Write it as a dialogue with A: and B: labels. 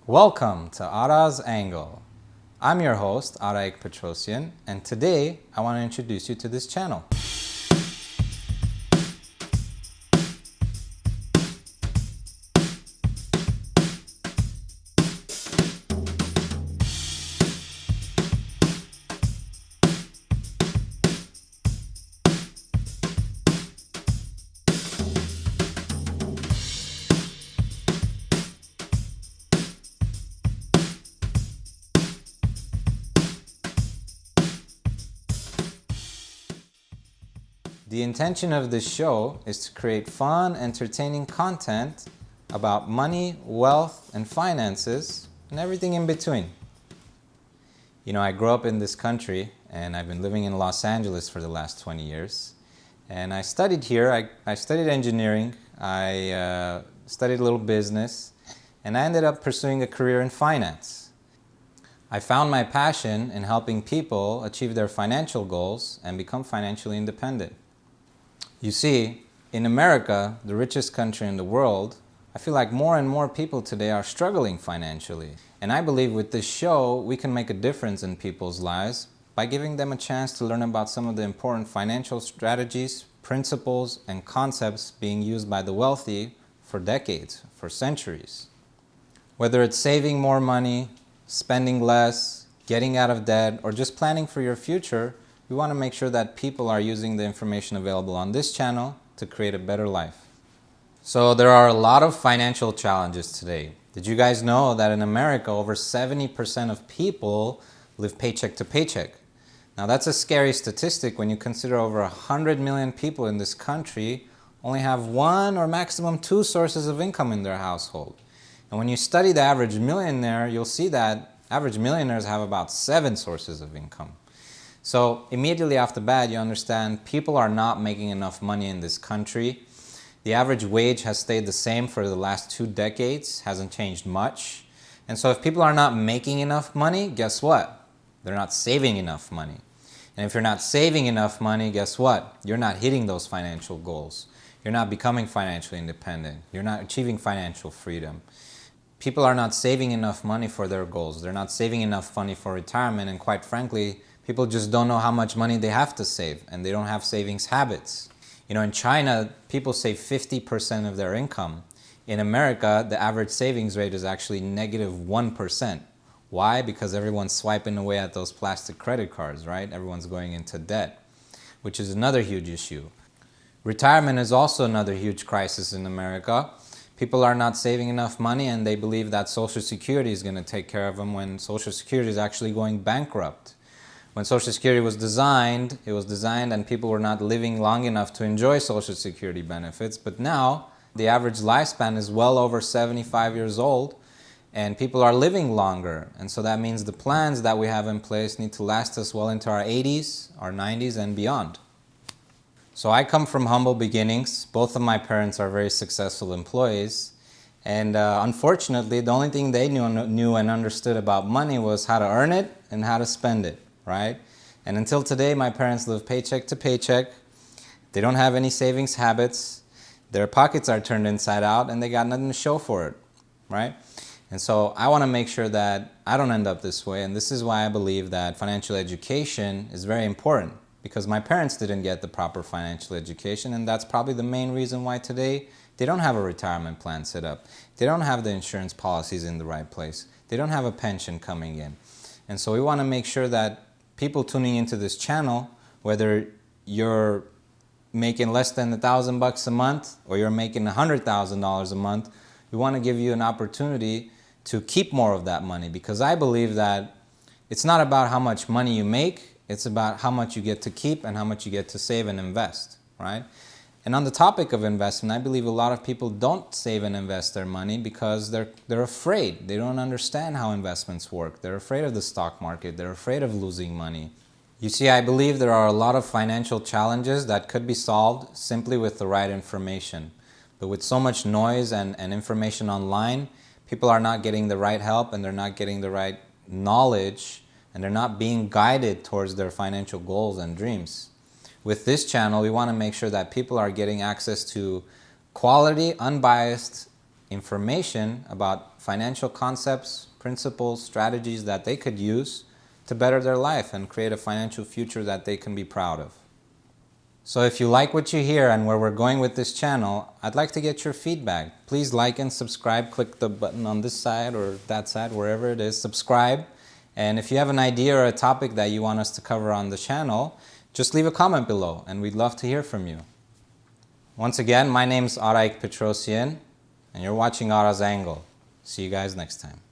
A: Welcome to Ara's Angle. I'm your host, Araik Petrosyan, and today I want to introduce you to this channel. The intention of this show is to create fun, entertaining content about money, wealth, and finances, and everything in between. I grew up in this country, and I've been living in Los Angeles for the last 20 years. And I studied here. I studied engineering. I studied a little business, and I ended up pursuing a career in finance. I found my passion in helping people achieve their financial goals and become financially independent. You see, in America, the richest country in the world, I feel like more and more people today are struggling financially. And I believe with this show, we can make a difference in people's lives by giving them a chance to learn about some of the important financial strategies, principles, and concepts being used by the wealthy for decades, for centuries. Whether it's saving more money, spending less, getting out of debt, or just planning for your future, we want to make sure that people are using the information available on this channel to create a better life. So there are a lot of financial challenges today. Did you guys know that in America, over 70% of people live paycheck to paycheck? Now that's a scary statistic when you consider over 100 million people in this country only have one or maximum two sources of income in their household. And when you study the average millionaire, you'll see that average millionaires have about 7 sources of income. So immediately off the bat, you understand people are not making enough money in this country. The average wage has stayed the same for the last 2 decades, hasn't changed much. And so if people are not making enough money, guess what? They're not saving enough money. And if you're not saving enough money, guess what? You're not hitting those financial goals. You're not becoming financially independent. You're not achieving financial freedom. People are not saving enough money for their goals. They're not saving enough money for retirement, and quite frankly, people just don't know how much money they have to save, and they don't have savings habits. In China, people save 50% of their income. In America, the average savings rate is actually negative 1%. Why? Because everyone's swiping away at those plastic credit cards, right? Everyone's going into debt, which is another huge issue. Retirement is also another huge crisis in America. People are not saving enough money, and they believe that Social Security is going to take care of them when Social Security is actually going bankrupt. When Social Security was designed, it was designed and people were not living long enough to enjoy Social Security benefits. But now, the average lifespan is well over 75 years old, and people are living longer. And so that means the plans that we have in place need to last us well into our 80s, our 90s, and beyond. So I come from humble beginnings. Both of my parents are very successful employees. And unfortunately, the only thing they knew and understood about money was how to earn it and how to spend it. Right? And until today, my parents live paycheck to paycheck. They don't have any savings habits. Their pockets are turned inside out, and they got nothing to show for it, right? And so I want to make sure that I don't end up this way, and this is why I believe that financial education is very important, because my parents didn't get the proper financial education, and that's probably the main reason why today they don't have a retirement plan set up. They don't have the insurance policies in the right place. They don't have a pension coming in. And so we want to make sure that people tuning into this channel, whether you're making less than $1,000 a month or you're making $100,000 a month, we want to give you an opportunity to keep more of that money, because I believe that it's not about how much money you make, it's about how much you get to keep and how much you get to save and invest, right? And on the topic of investment, I believe a lot of people don't save and invest their money because they're afraid. They don't understand how investments work. They're afraid of the stock market. They're afraid of losing money. You see, I believe there are a lot of financial challenges that could be solved simply with the right information. But with so much noise and information online, people are not getting the right help, and they're not getting the right knowledge, and they're not being guided towards their financial goals and dreams. With this channel, we want to make sure that people are getting access to quality, unbiased information about financial concepts, principles, strategies that they could use to better their life and create a financial future that they can be proud of. So if you like what you hear and where we're going with this channel, I'd like to get your feedback. Please like and subscribe. Click the button on this side or that side, wherever it is. Subscribe. And if you have an idea or a topic that you want us to cover on the channel, just leave a comment below and we'd love to hear from you. Once again, my name's Araik Petrosyan and you're watching Ara's Angle. See you guys next time.